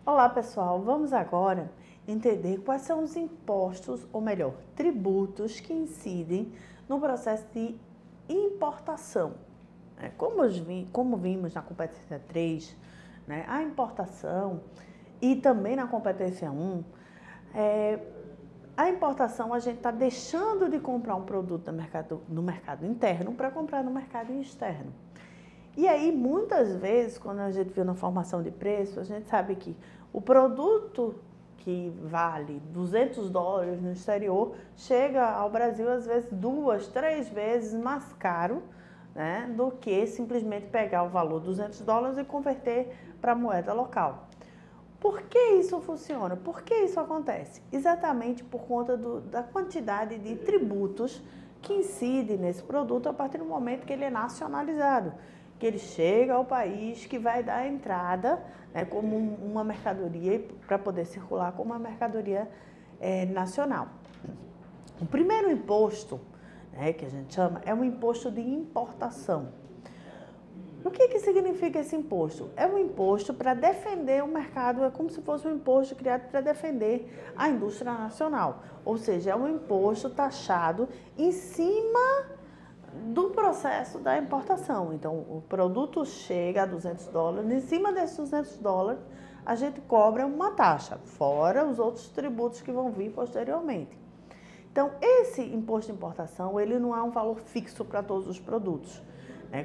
Olá pessoal, vamos agora entender quais são os impostos, ou melhor, tributos que incidem no processo de importação. Como vimos na competência 3, né, a importação e também na competência 1, a importação a gente está deixando de comprar um produto no mercado interno para comprar no mercado externo. E aí, muitas vezes, quando a gente viu na formação de preço, a gente sabe que o produto que vale $200 no exterior chega ao Brasil, às vezes, 2, 3 vezes mais caro, né, do que simplesmente pegar o valor $200 e converter para a moeda local. Por que isso funciona? Por que isso acontece? Exatamente por conta da quantidade de tributos que incidem nesse produto a partir do momento que ele é nacionalizado, que ele chega ao país, que vai dar entrada, né, como uma mercadoria para poder circular como uma mercadoria nacional. O primeiro imposto, né, que a gente chama, é um imposto de importação. O que significa esse imposto? É um imposto para defender o mercado, é como se fosse um imposto criado para defender a indústria nacional. Ou seja, é um imposto taxado em cima do processo da importação. Então, o produto chega a $200, em cima desses $200 a gente cobra uma taxa, fora os outros tributos que vão vir posteriormente. Então, esse imposto de importação, ele não é um valor fixo para todos os produtos.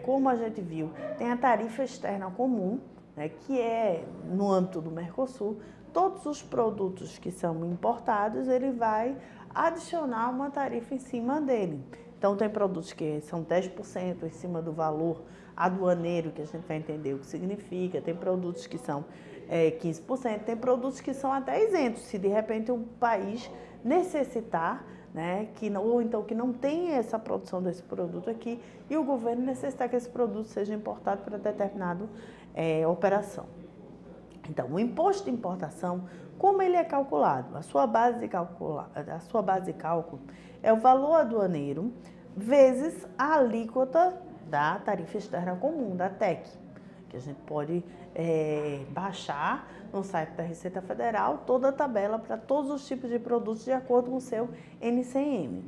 Como a gente viu, tem a tarifa externa comum, né, que é no âmbito do Mercosul, todos os produtos que são importados, ele vai adicionar uma tarifa em cima dele. Então, tem produtos que são 10% em cima do valor aduaneiro, que a gente vai entender o que significa. Tem produtos que são 15%, tem produtos que são até isentos, se de repente um país necessitar, né, ou então que não tem essa produção desse produto aqui e o governo necessitar que esse produto seja importado para determinada operação. Então, o imposto de importação, como ele é calculado? A sua base de cálculo é o valor aduaneiro vezes a alíquota da tarifa externa comum, da TEC, que a gente pode baixar no site da Receita Federal toda a tabela para todos os tipos de produtos de acordo com o seu NCM,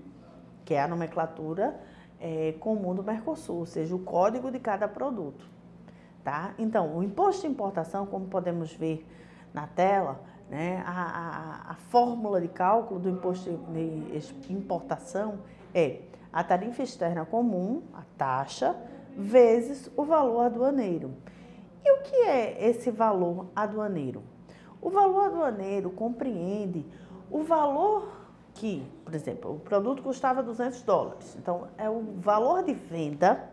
que é a nomenclatura comum do Mercosul, ou seja, o código de cada produto. Tá? Então, o imposto de importação, como podemos ver na tela, né, a fórmula de cálculo do imposto de importação é a tarifa externa comum, a taxa, vezes o valor aduaneiro. E o que é esse valor aduaneiro? O valor aduaneiro compreende o valor que, por exemplo, o produto custava $200, então é o valor de venda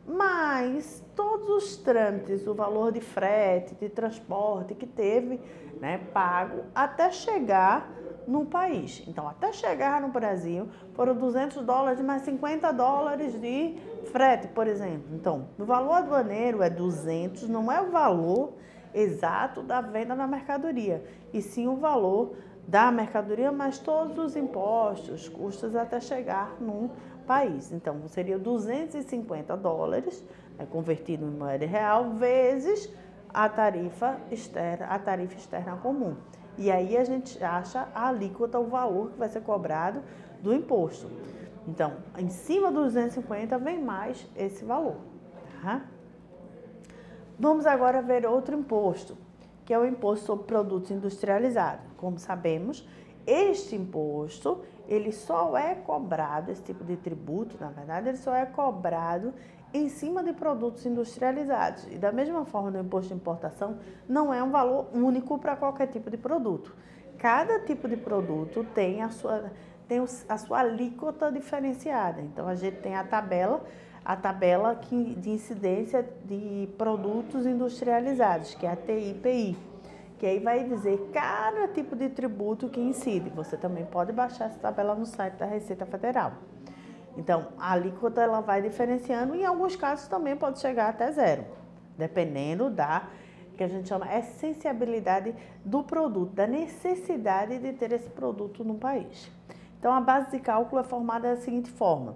mais todos os trâmites, o valor de frete, de transporte que teve, né, pago até chegar no país. Então, até chegar no Brasil, foram $200 mais $50 de frete, por exemplo. Então, o valor aduaneiro é 200, não é o valor exato da venda da mercadoria, e sim o valor da mercadoria mais todos os impostos, custos até chegar no país. Então, seria $250, convertido em moeda real, vezes a tarifa externa comum. E aí a gente acha a alíquota, o valor que vai ser cobrado do imposto. Então, em cima dos 250 vem mais esse valor. Tá? Vamos agora ver outro imposto, que é o imposto sobre produtos industrializados. Como sabemos, este imposto, ele só é cobrado, esse tipo de tributo, na verdade, ele só é cobrado em cima de produtos industrializados. E da mesma forma, no imposto de importação, não é um valor único para qualquer tipo de produto. Cada tipo de produto tem a sua alíquota diferenciada. Então, a gente tem a tabela de incidência de produtos industrializados, que é a TIPI, que aí vai dizer cada tipo de tributo que incide. Você também pode baixar essa tabela no site da Receita Federal. Então, a alíquota ela vai diferenciando e em alguns casos também pode chegar até zero, dependendo da que a gente chama essenciabilidade do produto, da necessidade de ter esse produto no país. Então, a base de cálculo é formada da seguinte forma,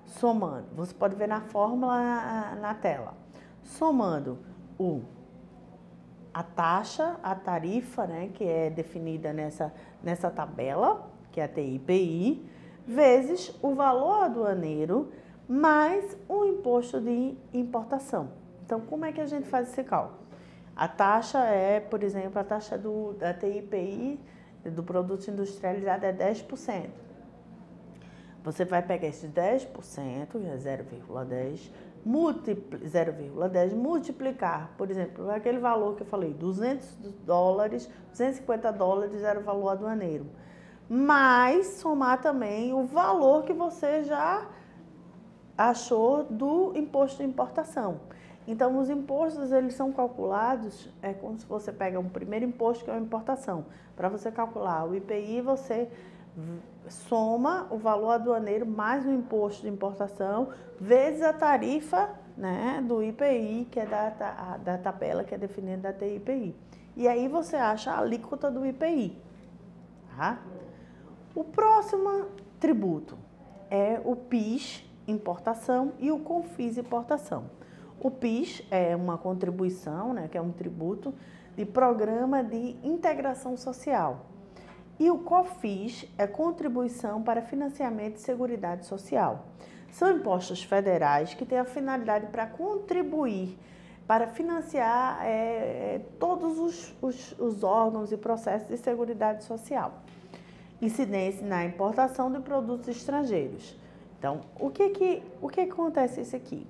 somando, você pode ver na fórmula na tela, somando a taxa, a tarifa, né, que é definida nessa tabela, que é a TIPI, vezes o valor aduaneiro mais o imposto de importação. Então, como é que a gente faz esse cálculo? A taxa é, por exemplo, a taxa da TIPI, do produto industrializado, é 10%. Você vai pegar esses 10%, é 0,10, multiplicar, por exemplo, aquele valor que eu falei, $200, $250 era o valor aduaneiro. Mas somar também o valor que você já achou do imposto de importação. Então, os impostos, eles são calculados, é como se você pega um primeiro imposto, que é a importação. Para você calcular o IPI, você soma o valor aduaneiro mais o imposto de importação, vezes a tarifa, né, do IPI, que é da tabela que é definida da TIPI. E aí você acha a alíquota do IPI. Tá? O próximo tributo é o PIS, importação, e o CONFIS, importação. O PIS é uma contribuição, né, que é um tributo de Programa de Integração Social. E o COFINS é contribuição para financiamento de seguridade social. São impostos federais que têm a finalidade para contribuir, para financiar todos os órgãos e processos de seguridade social. Incidência na importação de produtos estrangeiros. Então, o que acontece isso aqui?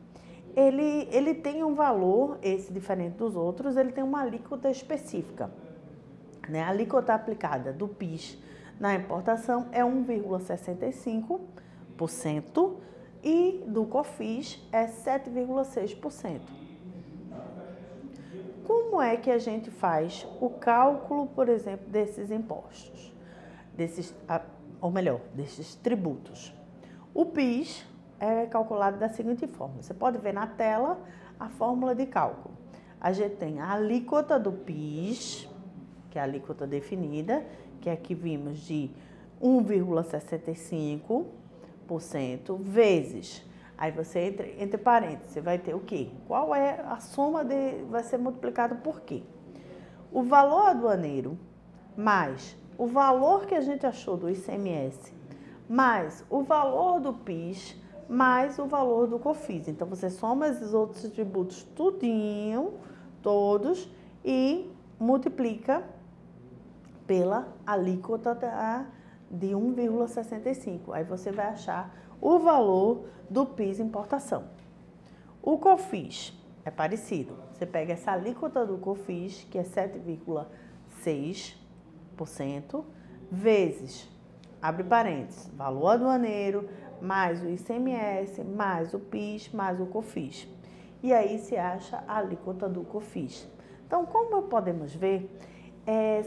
Ele tem um valor, esse diferente dos outros, ele tem uma alíquota específica. Né? A alíquota aplicada do PIS na importação é 1,65% e do COFINS é 7,6%. Como é que a gente faz o cálculo, por exemplo, desses impostos? Desses tributos? O PIS é calculado da seguinte forma. Você pode ver na tela a fórmula de cálculo. A gente tem a alíquota do PIS, que é a alíquota definida, que aqui vimos de 1,65%, vezes, aí você entre parênteses, você vai ter o quê? Qual é a soma vai ser multiplicado por quê? O valor aduaneiro, mais o valor que a gente achou do ICMS, mais o valor do PIS, mais o valor do COFINS. Então, você soma esses outros tributos todos, e multiplica pela alíquota de 1,65. Aí você vai achar o valor do PIS importação. O COFINS é parecido. Você pega essa alíquota do COFINS, que é 7,6%, vezes, abre parênteses, valor aduaneiro, mais o ICMS, mais o PIS, mais o COFINS. E aí se acha a alíquota do COFINS. Então, como podemos ver,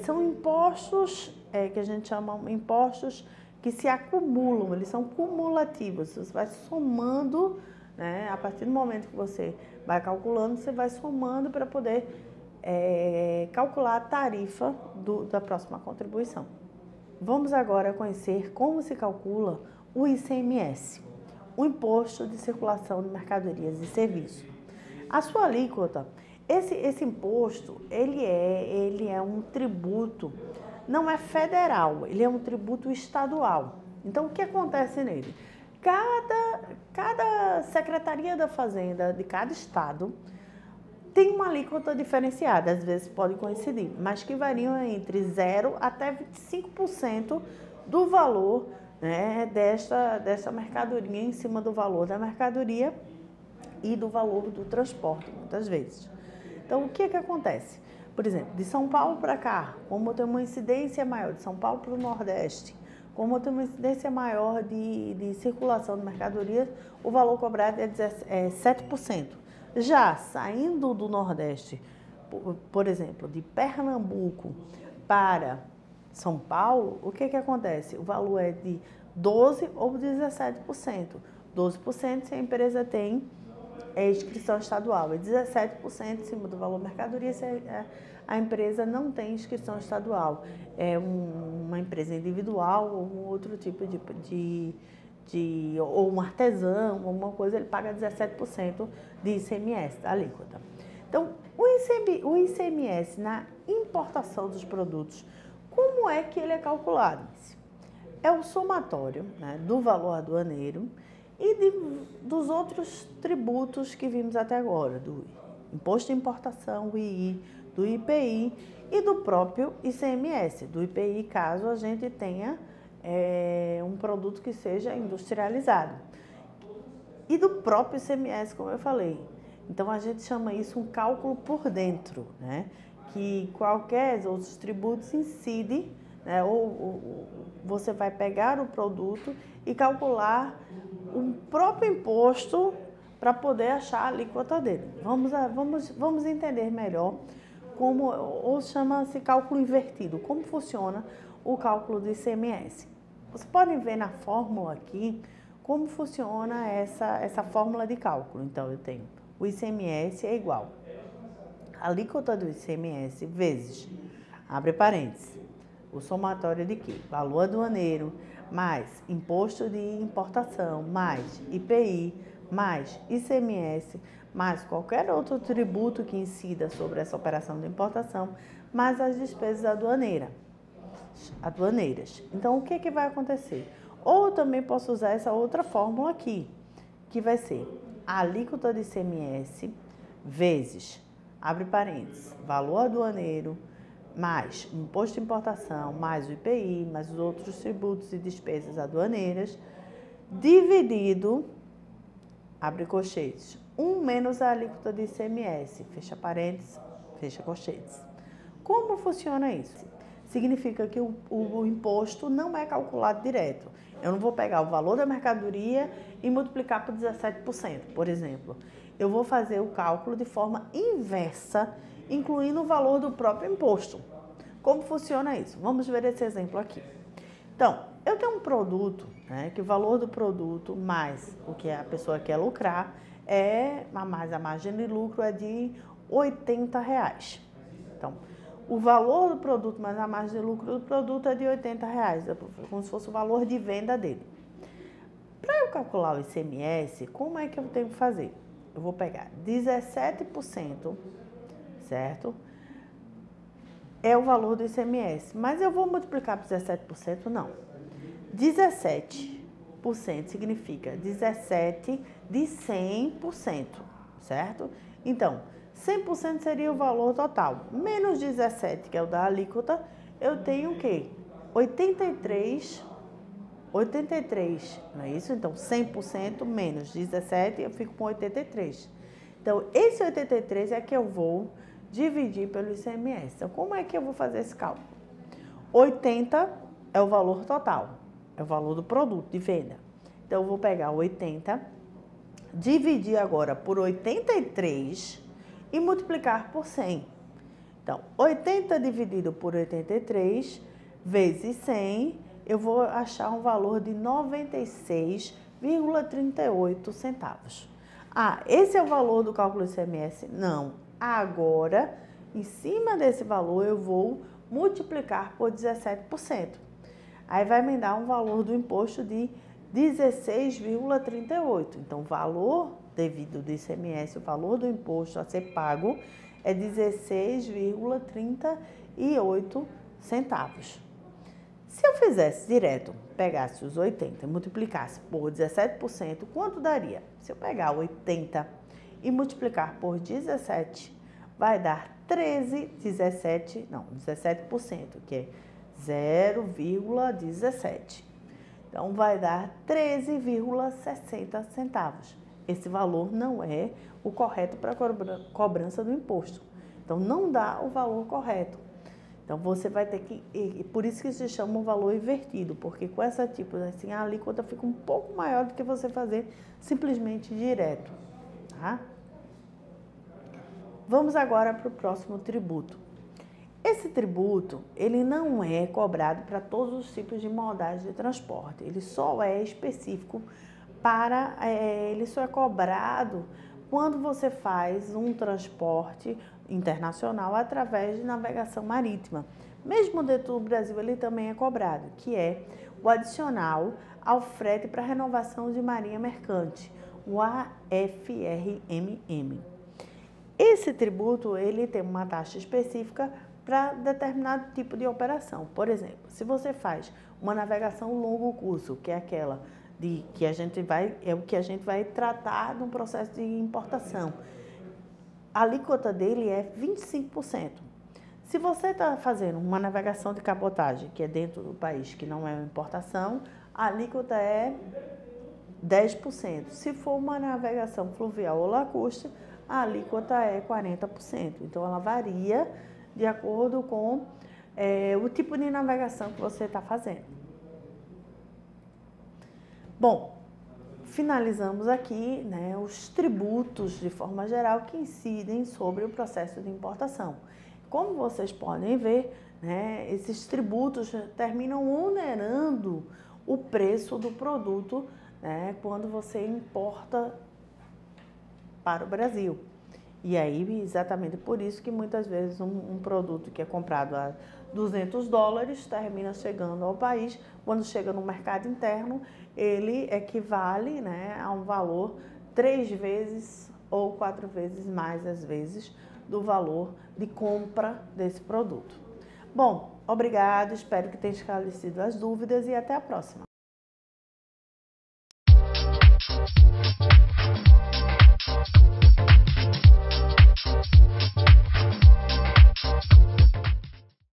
são impostos que a gente chama impostos que se acumulam, eles são cumulativos. Você vai somando, né, a partir do momento que você vai calculando, você vai somando para poder calcular a tarifa da próxima contribuição. Vamos agora conhecer como se calcula o ICMS, o Imposto de Circulação de Mercadorias e Serviços. A sua alíquota, esse imposto, ele é um tributo, não é federal, ele é um tributo estadual. Então, o que acontece nele? Cada Secretaria da Fazenda de cada estado tem uma alíquota diferenciada, às vezes pode coincidir, mas que variam entre 0% até 25% do valor, né, desta mercadoria, em cima do valor da mercadoria e do valor do transporte, muitas vezes. Então, o que acontece? Por exemplo, de São Paulo para cá, como tem uma incidência maior, de São Paulo para o Nordeste, como tem uma incidência maior de circulação de mercadorias, o valor cobrado é 7%. Já saindo do Nordeste por exemplo, de Pernambuco para São Paulo, o que acontece? O valor é de 12% ou 17%. 12% se a empresa tem inscrição estadual e 17% em cima do valor mercadoria se a empresa não tem inscrição estadual. É uma empresa individual ou um outro tipo ou um artesão, alguma coisa, ele paga 17% de ICMS, da alíquota. Então, o ICMS na importação dos produtos, como é que ele é calculado? É o somatório, né, do valor aduaneiro e dos outros tributos que vimos até agora, do Imposto de Importação, o II, do IPI e do próprio ICMS, do IPI caso a gente tenha um produto que seja industrializado. E do próprio ICMS, como eu falei. Então, a gente chama isso um cálculo por dentro, né? Que qualquer outros tributos incide, né? Ou você vai pegar o produto e calcular o próprio imposto para poder achar a alíquota dele. Vamos entender melhor como, ou chama-se cálculo invertido, como funciona o cálculo do ICMS. Vocês podem ver na fórmula aqui como funciona essa fórmula de cálculo. Então, eu tenho o ICMS é igual a alíquota do ICMS vezes, abre parênteses, o somatório de quê? Valor aduaneiro, mais imposto de importação, mais IPI, mais ICMS, mais qualquer outro tributo que incida sobre essa operação de importação, mais as despesas aduaneiras. Então, o que vai acontecer? Ou eu também posso usar essa outra fórmula aqui, que vai ser a alíquota de ICMS vezes, abre parênteses, valor aduaneiro, mais imposto de importação, mais o IPI, mais os outros tributos e despesas aduaneiras, dividido, abre colchetes, 1 menos a alíquota de ICMS, fecha parênteses, fecha colchetes. Como funciona isso? Significa que o imposto não é calculado direto. Eu não vou pegar o valor da mercadoria e multiplicar por 17%, por exemplo. Eu vou fazer o cálculo de forma inversa, incluindo o valor do próprio imposto. Como funciona isso? Vamos ver esse exemplo aqui. Então, eu tenho um produto, né, que o valor do produto mais o que a pessoa quer lucrar mais a margem de lucro é de R$80. Então, o valor do produto mais a margem de lucro do produto é de R$80, como se fosse o valor de venda dele. Para eu calcular o ICMS, como é que eu tenho que fazer? Eu vou pegar 17%, certo? É o valor do ICMS, mas eu vou multiplicar por 17%? Não. 17% significa 17 de 100%, certo? Então, 100% seria o valor total, menos 17, que é o da alíquota, eu tenho o quê? 83, não é isso? Então, 100% menos 17, eu fico com 83. Então, esse 83 é que eu vou dividir pelo ICMS. Então, como é que eu vou fazer esse cálculo? 80 é o valor total, é o valor do produto de venda. Então, eu vou pegar 80, dividir agora por 83 e multiplicar por 100. Então, 80 dividido por 83 vezes 100, eu vou achar um valor de 96,38 centavos. Ah, esse é o valor do cálculo ICMS? Não. Agora, em cima desse valor, eu vou multiplicar por 17%. Aí vai me dar um valor do imposto de 16,38. Então, o valor devido do ICMS, o valor do imposto a ser pago é 16,38 centavos. Se eu fizesse direto, pegasse os 80 e multiplicasse por 17%, quanto daria? Se eu pegar 80 e multiplicar por 17, vai dar 17%, que é 0,17. Então, vai dar 13,60 centavos. Esse valor não é o correto para a cobrança do imposto. Então, não dá o valor correto. Então, você vai ter que... Por isso que se chama o valor invertido, porque com essa tipo, assim, a alíquota fica um pouco maior do que você fazer simplesmente direto, tá? Vamos agora para o próximo tributo. Esse tributo, ele não é cobrado para todos os tipos de modalidade de transporte. Ele só é específico ele só é cobrado quando você faz um transporte internacional através de navegação marítima. Mesmo dentro do Brasil, ele também é cobrado, que é o adicional ao frete para renovação de marinha mercante, o AFRMM. Esse tributo, ele tem uma taxa específica para determinado tipo de operação. Por exemplo, se você faz uma navegação longo curso, que é aquela que é o que a gente vai tratar no processo de importação, a alíquota dele é 25%. Se você está fazendo uma navegação de cabotagem, que é dentro do país, que não é uma importação, a alíquota é 10%. Se for uma navegação fluvial ou lacustre, a alíquota é 40%. Então, ela varia de acordo com o tipo de navegação que você está fazendo. Bom, finalizamos aqui, né, os tributos de forma geral que incidem sobre o processo de importação. Como vocês podem ver, né, esses tributos terminam onerando o preço do produto, né, quando você importa para o Brasil. E aí, exatamente por isso que muitas vezes um produto que é comprado a $200 termina chegando ao país, quando chega no mercado interno, ele equivale, né, a um valor 3 vezes ou 4 vezes mais, às vezes, do valor de compra desse produto. Bom, obrigado, espero que tenha esclarecido as dúvidas e até a próxima.